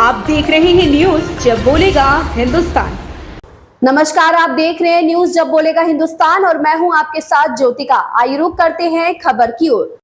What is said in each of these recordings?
आप देख रहे हैं न्यूज जब बोलेगा हिंदुस्तान। नमस्कार, आप देख रहे हैं न्यूज जब बोलेगा हिंदुस्तान और मैं हूं आपके साथ ज्योतिका। आइए रुक करते हैं खबर की ओर।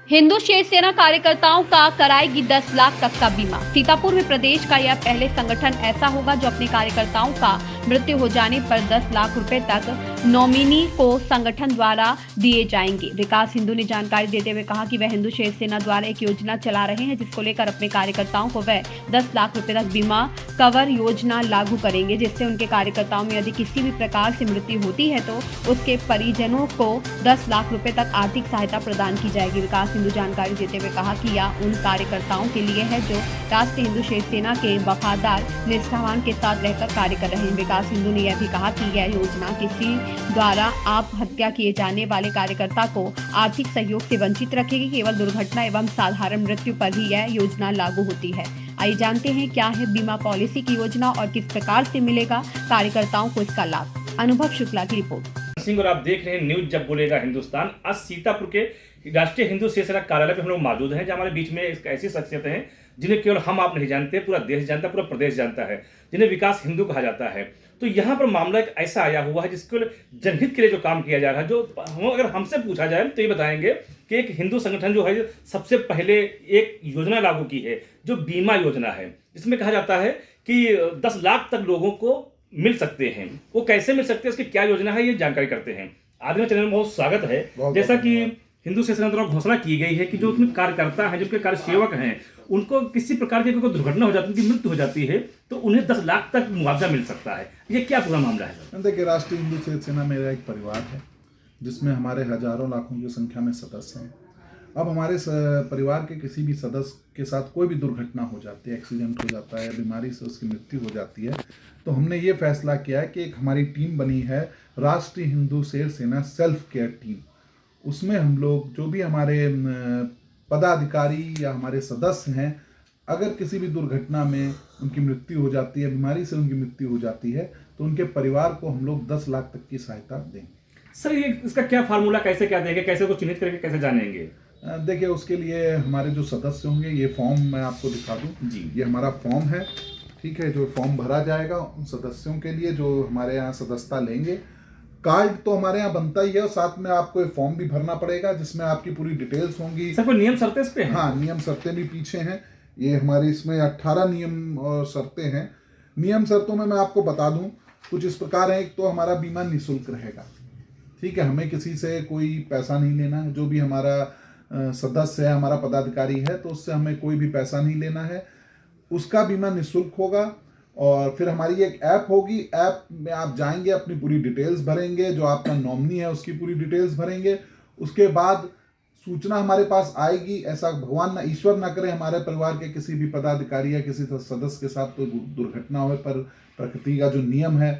हिंदू शिवसेना कार्यकर्ताओं का कराएगी 10 लाख तक का बीमा। सीतापुर में प्रदेश का यह पहले संगठन ऐसा होगा जो अपने कार्यकर्ताओं का मृत्यु हो जाने पर 10 लाख रुपए तक नॉमिनी को संगठन द्वारा दिए जाएंगे। विकास हिंदू ने जानकारी देते हुए कहा कि वह हिंदू शिवसेना द्वारा एक योजना चला रहे हैं जिसको लेकर अपने कार्यकर्ताओं को वह 10 लाख रुपए तक बीमा कवर योजना लागू करेंगे, जिससे उनके कार्यकर्ताओं में यदि किसी भी प्रकार से मृत्यु होती है तो उसके परिजनों को 10 लाख रुपए तक आर्थिक सहायता प्रदान की जाएगी। विकास हिंदू जानकारी देते हुए कहा कि यह उन कार्यकर्ताओं के लिए है जो राष्ट्रीय हिंदू शिवसेना के वफादार निष्ठावान के साथ रहकर कार्य कर रहे हैं। विकास हिंदू ने यह भी कहा कि यह योजना किसी द्वारा आप हत्या किए जाने वाले कार्यकर्ता को आर्थिक सहयोग से वंचित रखेगी। केवल दुर्घटना एवं साधारण मृत्यु पर ही यह योजना लागू होती है। आइए जानते हैं क्या है बीमा पॉलिसी की योजना और किस प्रकार से मिलेगा कार्यकर्ताओं को इसका लाभ। अनुभव शुक्ला की रिपोर्ट सिंह और आप देख रहे हैं न्यूज जब बोलेगा हिंदुस्तान। आज सीतापुर के राष्ट्रीय हिंदू शिवसेना कार्यालय पे हम लोग मौजूद हैं, जहाँ हमारे बीच में ऐसी शख्सियत हैं जिन्हें केवल हम आप नहीं जानते, पूरा देश जानता है, पूरा प्रदेश जानता है, जिन्हें विकास हिंदू कहा जाता है। तो यहाँ पर मामला एक ऐसा आया हुआ है जिसको जनहित के लिए जो काम किया जा रहा है, जो अगर हमसे पूछा जाए तो ये बताएंगे कि एक हिंदू संगठन जो है सबसे पहले एक योजना लागू की है जो बीमा योजना है। इसमें कहा जाता है कि 10 लाख तक लोगों को मिल सकते हैं। वो कैसे मिल सकते हैं, उसकी क्या योजना है, ये जानकारी करते हैं। आज में चैनल में बहुत स्वागत है। जैसा कि हिंदू शिवसेना द्वारा घोषणा की गई है कि जो उसमें कार्यकर्ता हैं, जो उनके कार्य सेवक हैं, उनको किसी प्रकार की कोई दुर्घटना हो जाती है, उनकी मृत्यु हो जाती है तो उन्हें 10 लाख तक मुआवजा मिल सकता है। ये क्या पूरा मामला है? देखिए, राष्ट्रीय हिंदू शिवसेना मेरा एक परिवार है जिसमें हमारे हजारों लाखों की संख्या में सदस्य हैं। अब हमारे परिवार के किसी भी सदस्य के साथ कोई भी दुर्घटना हो जाती है, एक्सीडेंट हो जाता है, बीमारी से उसकी मृत्यु हो जाती है, तो हमने ये फैसला किया है कि एक हमारी टीम बनी है Rashtriya Hindu Shiv Sena self care team. उसमें हम लोग जो भी हमारे पदाधिकारी या हमारे सदस्य हैं, अगर किसी भी दुर्घटना में उनकी मृत्यु हो जाती है, बीमारी से उनकी मृत्यु हो जाती है, तो उनके परिवार को हम लोग 10 लाख तक की सहायता देंगे। सर, ये इसका क्या फार्मूला, कैसे क्या देंगे, कैसे उसको चिन्हित करके कैसे जानेंगे? देखिए, उसके लिए हमारे जो सदस्य होंगे, ये फॉर्म मैं आपको दिखा दूं जी। ये हमारा फॉर्म है, ठीक है, जो फॉर्म भरा जाएगा उन सदस्यों के लिए जो हमारे यहाँ सदस्यता लेंगे। कार्ड तो हमारे यहाँ बनता ही है और साथ में आपको एक फॉर्म भी भरना पड़ेगा जिसमें आपकी पूरी डिटेल्स होंगी। सर, कोई नियम शर्तें इस पे हैं? हाँ, नियम शर्तें भी पीछे हैं। ये हमारे इसमें 18 नियम और शर्तें हैं। नियम शर्तों में मैं आपको बता दूं, कुछ इस प्रकार है। एक तो हमारा बीमा निःशुल्क रहेगा, ठीक है, हमें किसी से कोई पैसा नहीं लेना है। जो भी हमारा सदस्य है, हमारा पदाधिकारी है, तो उससे हमें कोई भी पैसा नहीं लेना है। उसका बीमा निःशुल्क होगा। और फिर हमारी एक ऐप होगी, ऐप में आप जाएंगे, अपनी पूरी डिटेल्स भरेंगे, जो आपका नॉमिनी है उसकी पूरी डिटेल्स भरेंगे। उसके बाद सूचना हमारे पास आएगी। ऐसा भगवान ना ईश्वर ना करे हमारे परिवार के किसी भी पदाधिकारी या किसी सदस्य के साथ तो दुर्घटना हो, पर प्रकृति का जो नियम है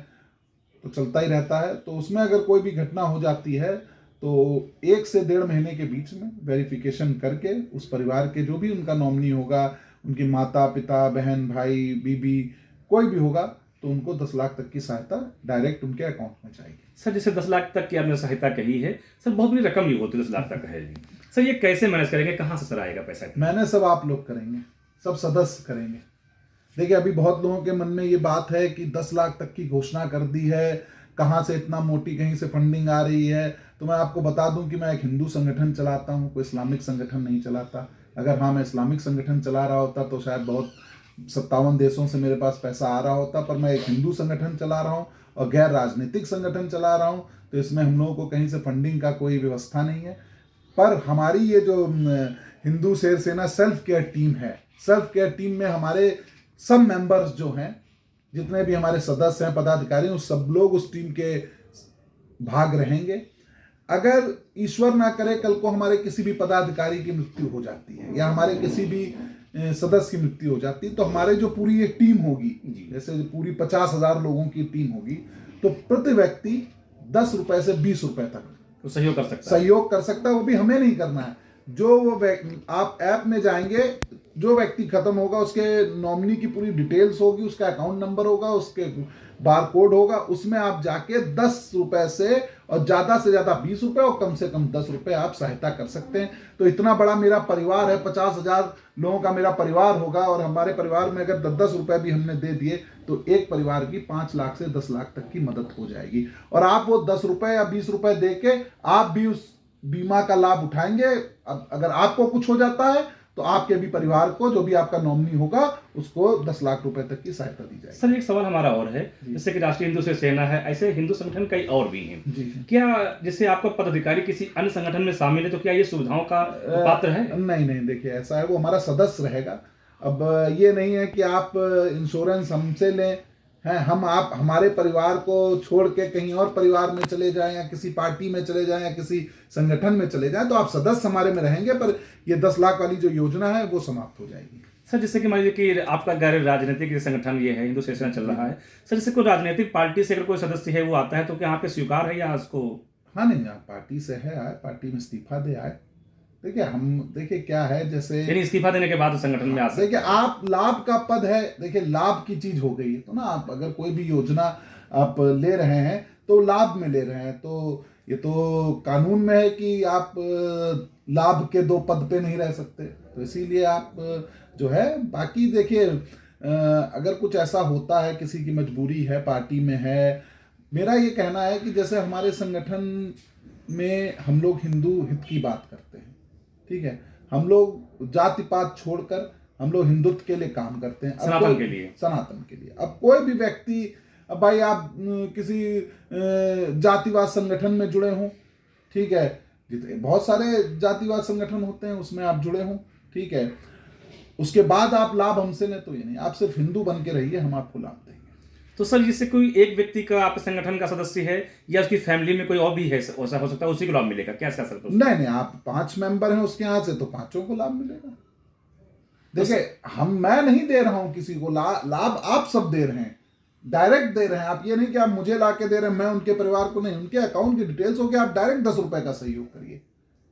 तो चलता ही रहता है। तो उसमें अगर कोई भी घटना हो जाती है तो 1 से 1.5 महीने के बीच में वेरिफिकेशन करके उस परिवार के जो भी उनका नॉमिनी होगा, उनकी माता पिता, बहन, भाई, बीबी, कोई भी होगा, तो उनको 10 लाख तक की सहायता डायरेक्ट उनके अकाउंट में जाएगी। सर, जैसे 10 लाख तक की आपने सहायता कही है, सर बहुत बड़ी रकम ही होती है, 10 लाख तक है। सर, ये कैसे मैनेज करेंगे, कहाँ से सर आएगा पैसा? मैंने सब आप लोग करेंगे, सब सदस्य करेंगे। देखिए, अभी बहुत लोगों के मन में ये बात है कि 10 लाख तक की घोषणा कर दी है, कहाँ से इतना मोटी कहीं से फंडिंग आ रही है। तो मैं आपको बता दूं कि मैं एक हिंदू संगठन चलाता हूं, कोई इस्लामिक संगठन नहीं चलाता। अगर हाँ, मैं इस्लामिक संगठन चला रहा होता तो शायद बहुत 57 देशों से मेरे पास पैसा आ रहा होता, पर मैं एक हिंदू संगठन चला रहा हूँ और गैर राजनीतिक संगठन चला रहा हूँ, तो इसमें हम लोगों को कहीं से फंडिंग का कोई व्यवस्था नहीं है। पर हमारी ये जो Hindu Shiv Sena self care team है, सेल्फ केयर टीम में हमारे सब मेंबर्स जो हैं, जितने भी हमारे सदस्य हैं, पदाधिकारी, उस सब लोग उस टीम के भाग रहेंगे। अगर ईश्वर ना करे कल को हमारे किसी भी पदाधिकारी की मृत्यु हो जाती है या हमारे किसी भी सदस्य की मृत्यु हो जाती है, तो हमारे जो पूरी एक टीम होगी, जैसे पूरी 50,000 लोगों की टीम होगी, तो प्रति व्यक्ति 10 रुपए से 20 रुपए तक तो सहयोग कर सकता है। वो भी हमें नहीं करना है। जो वो आप ऐप में जाएंगे, जो व्यक्ति खत्म होगा उसके नॉमिनी की पूरी डिटेल्स होगी, उसका अकाउंट नंबर होगा, उसके बारकोड होगा, उसमें आप जाके 10 रुपए से ज़्यादा 20 रुपए और कम से कम 10 रुपए आप सहायता कर सकते हैं। तो इतना बड़ा मेरा परिवार है, 50,000 लोगों का मेरा परिवार होगा, और हमारे परिवार में अगर 10 रुपए भी हमने दे दिए तो एक परिवार की 5 लाख से 10 लाख तक की मदद हो जाएगी। और आप वो 10 रुपए या 20 रुपए दे के आप भी उस बीमा का लाभ उठाएंगे। अब अगर आपको कुछ हो जाता है तो आपके भी परिवार को, जो भी आपका नॉमिनी होगा, उसको 10 लाख रुपए तक की सहायता दी जाएगी। सर एक सवाल हमारा और है, जैसे कि राष्ट्रीय हिंदू सेना है, ऐसे हिंदू संगठन कई और भी हैं, क्या जैसे आपका पदाधिकारी किसी अन्य संगठन में शामिल है तो क्या ये सुविधाओं का पात्र है? नहीं, देखिए ऐसा है, वो हमारा सदस्य रहेगा। अब ये नहीं है कि आप इंश्योरेंस हमसे लें, हैं हम आप हमारे परिवार को छोड़ के कहीं और परिवार में चले जाएं या किसी पार्टी में चले जाएं या किसी संगठन में चले जाएं तो आप सदस्य हमारे में रहेंगे, पर ये 10 लाख वाली जो योजना है वो समाप्त हो जाएगी। सर जैसे कि मान लीजिए कि आपका गैर राजनीतिक संगठन ये है, हिंदू सेना चल रहा है, सर जैसे कोई राजनीतिक पार्टी से अगर कोई सदस्य है वो आता है तो क्या यहाँ पे स्वीकार है या उसको? हाँ नहीं, आप पार्टी से है आए, पार्टी में इस्तीफा दे आए। देखिए क्या है, जैसे यानी इस्तीफा देने के बाद संगठन में आ सकते। देखिए आप लाभ का पद है, देखिए लाभ की चीज हो गई है तो ना, आप अगर कोई भी योजना आप ले रहे हैं तो लाभ में ले रहे हैं, तो ये तो कानून में है कि आप लाभ के 2 पद पे नहीं रह सकते, तो इसीलिए आप जो है, बाकी देखिए अगर कुछ ऐसा होता है, किसी की मजबूरी है, पार्टी में है, मेरा ये कहना है कि जैसे हमारे संगठन में हम लोग हिंदू हित की बात करते हैं, ठीक है, हम लोग जाति पात छोड़कर हम लोग हिंदुत्व के लिए काम करते हैं, सनातन के लिए। अब कोई भी व्यक्ति, अब भाई आप किसी जातिवाद संगठन में जुड़े हों, ठीक है, बहुत सारे जातिवाद संगठन होते हैं, उसमें आप जुड़े हों, ठीक है, उसके बाद आप लाभ हमसे लें, तो ये नहीं, आप सिर्फ हिंदू बन के रहिए, हम आपको लाभ देंगे। तो सर जिससे कोई एक व्यक्ति का आप संगठन का सदस्य है या उसकी फैमिली में कोई और भी है, ऐसा हो सकता है, उसी को लाभ मिलेगा क्या इसका सर? नहीं, आप 5 मेंबर हैं उसके यहाँ से तो 5 को लाभ मिलेगा। देखिए मैं नहीं दे रहा हूं किसी को लाभ, आप सब दे रहे हैं, डायरेक्ट दे रहे हैं। आप ये नहीं कि आप मुझे ला के दे रहे हैं, मैं उनके परिवार को नहीं, उनके अकाउंट की डिटेल्स हो के आप डायरेक्ट 10 रुपए का सहयोग करिए।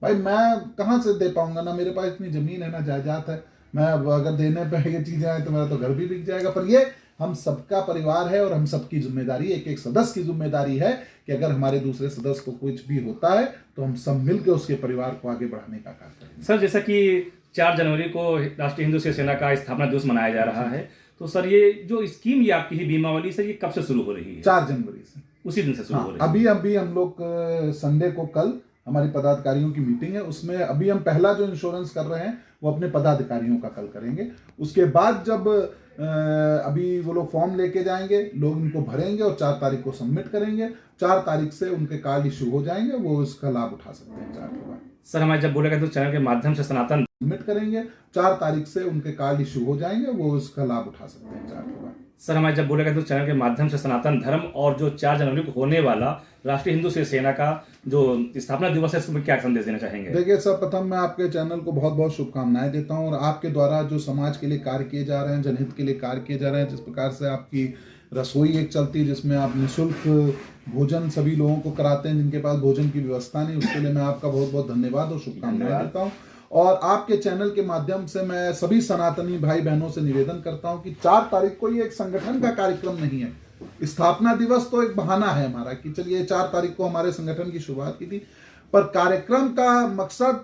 भाई मैं कहाँ से दे पाऊंगा, ना मेरे पास इतनी जमीन है ना जायदाद है, मैं अगर देने पे ये चीजें आए तो मेरा तो घर भी बिक जाएगा। पर ये हम सबका परिवार है और हम सबकी जिम्मेदारी, एक सदस्य की जिम्मेदारी है कि अगर हमारे दूसरे सदस्य को कुछ भी होता है तो हम सब मिलकर उसके परिवार को आगे बढ़ाने का कार्य करेंगे। सर जैसा कि 4 जनवरी को राष्ट्रीय हिंदू सेना का स्थापना दिवस मनाया जा रहा है, तो सर ये जो स्कीम ये आपकी ही बीमा वाली, सर ये कब से शुरू हो रही है? 4 जनवरी से, उसी दिन से शुरू हो रही है। अभी हम लोग संडे को, कल हमारी पदाधिकारियों की मीटिंग है, उसमें अभी हम पहला जो इंश्योरेंस कर रहे हैं वो अपने पदाधिकारियों का कल करेंगे। उसके बाद जब अभी वो लोग फॉर्म लेके जाएंगे, लोग इनको भरेंगे और 4 तारीख को सबमिट करेंगे। 4 तारीख से उनके कार्ड इशू हो जाएंगे, वो इसका लाभ उठा सकते हैं 4 के बाद। सर हमारे जब बोलेगा तो चैनल के माध्यम से सनातन सबमिट करेंगे, 4 तारीख से उनके कार्ड इशू हो जाएंगे, वो इसका लाभ उठा सकते हैं 4 के बाद। सर हमारे जब बोलेगा तो चैनल के माध्यम से सनातन धर्म और जो 4 जनवरी को होने वाला राष्ट्रीय हिंदू सेना का जो स्थापना दिवस है, उसमें क्या संदेश देना चाहेंगे? देखिए सर्वप्रथम मैं आपके चैनल को बहुत बहुत शुभकामनाएं देता हूं, और आपके द्वारा जो समाज के लिए कार्य किए जा रहे हैं, जनहित के लिए कार्य किए जा रहे हैं, जिस प्रकार से आपकी रसोई एक चलती है जिसमें आप निःशुल्क भोजन सभी लोगों को कराते हैं जिनके पास भोजन की व्यवस्था नहीं, उसके लिए मैं आपका बहुत बहुत धन्यवाद और शुभकामनाएं देता हूँ। और आपके चैनल के माध्यम से मैं सभी सनातनी भाई बहनों से निवेदन करता हूं कि 4 तारीख को ये एक संगठन का कार्यक्रम नहीं है, स्थापना दिवस तो एक बहाना है हमारा कि चलिए 4 तारीख को हमारे संगठन की शुरुआत की थी, पर कार्यक्रम का मकसद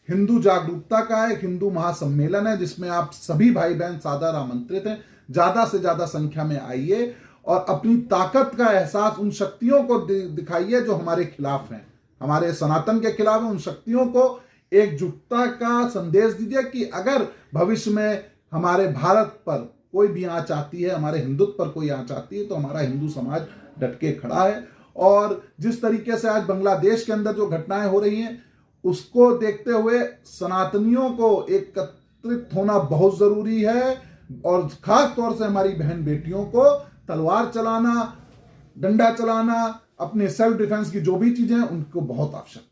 हिंदू जागरूकता का है, एक हिंदू महासम्मेलन है जिसमें आप सभी भाई बहन सादर आमंत्रित हैं। ज्यादा से ज्यादा संख्या में आइए और अपनी ताकत का एहसास उन शक्तियों को दिखाइए जो हमारे खिलाफ हैं, हमारे सनातन के खिलाफ है। उन शक्तियों को एकजुटता का संदेश दीजिए कि अगर भविष्य में हमारे भारत पर कोई भी आंच आती है, हमारे हिंदुत्व पर कोई आंच आती है, तो हमारा हिंदू समाज डट के खड़ा है। और जिस तरीके से आज बांग्लादेश के अंदर जो घटनाएं हो रही हैं उसको देखते हुए सनातनियों को एकत्रित होना बहुत जरूरी है, और खास तौर से हमारी बहन बेटियों को तलवार चलाना, डंडा चलाना, अपने सेल्फ डिफेंस की जो भी चीजें हैं उनको बहुत आवश्यक।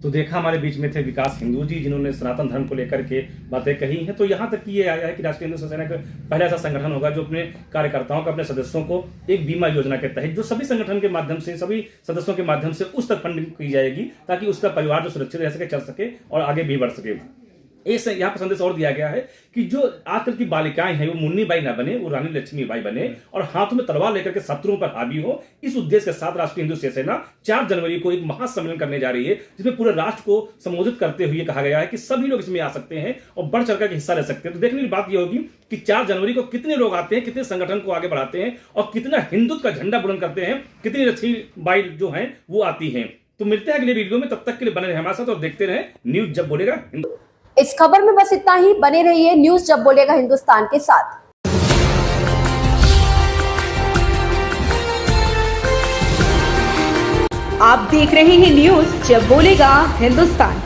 तो देखा हमारे बीच में थे विकास हिंदू जी जिन्होंने सनातन धर्म को लेकर के बातें कही हैं। तो यहाँ तक कि ये आया है कि राष्ट्रीय हिंदू सेना का पहला ऐसा संगठन होगा जो अपने कार्यकर्ताओं को, अपने सदस्यों को एक बीमा योजना के तहत जो सभी संगठन के माध्यम से, सभी सदस्यों के माध्यम से उस तक फंडिंग की जाएगी ताकि उसका परिवार जो सुरक्षित रह सके, चल सके और आगे भी बढ़ सके। एक यहाँ पर संदेश और दिया गया है कि जो आजकल की बालिकाएं हैं वो मुन्नी बाई ना बने, वो रानी लक्ष्मीबाई बने और हाथों में तलवार लेकर के शत्रुओं पर हावी हो। इस उद्देश्य के साथ राष्ट्रीय हिंदू शिवसेना 4 जनवरी को एक महासम्मेलन करने जा रही है, जिसमें पूरे राष्ट्र को संबोधित करते हुए कहा गया है कि सभी लोग इसमें आ सकते हैं और बढ़ चढ़कर के हिस्सा ले सकते हैं। तो देखने की बात यह होगी कि 4 जनवरी को कितने लोग आते हैं, कितने संगठन को आगे बढ़ाते हैं और कितना हिंदुत्व का झंडा बुलंद करते हैं, कितनी लक्ष्मीबाई जो है वो आती है। तो मिलते हैं अगले वीडियो में, तब तक के लिए बने रहे हमारे साथ और देखते रहे न्यूज जब बोलेगा। इस खबर में बस इतना ही। बने रहिए न्यूज जब बोलेगा हिंदुस्तान के साथ। आप देख रहे हैं न्यूज जब बोलेगा हिंदुस्तान।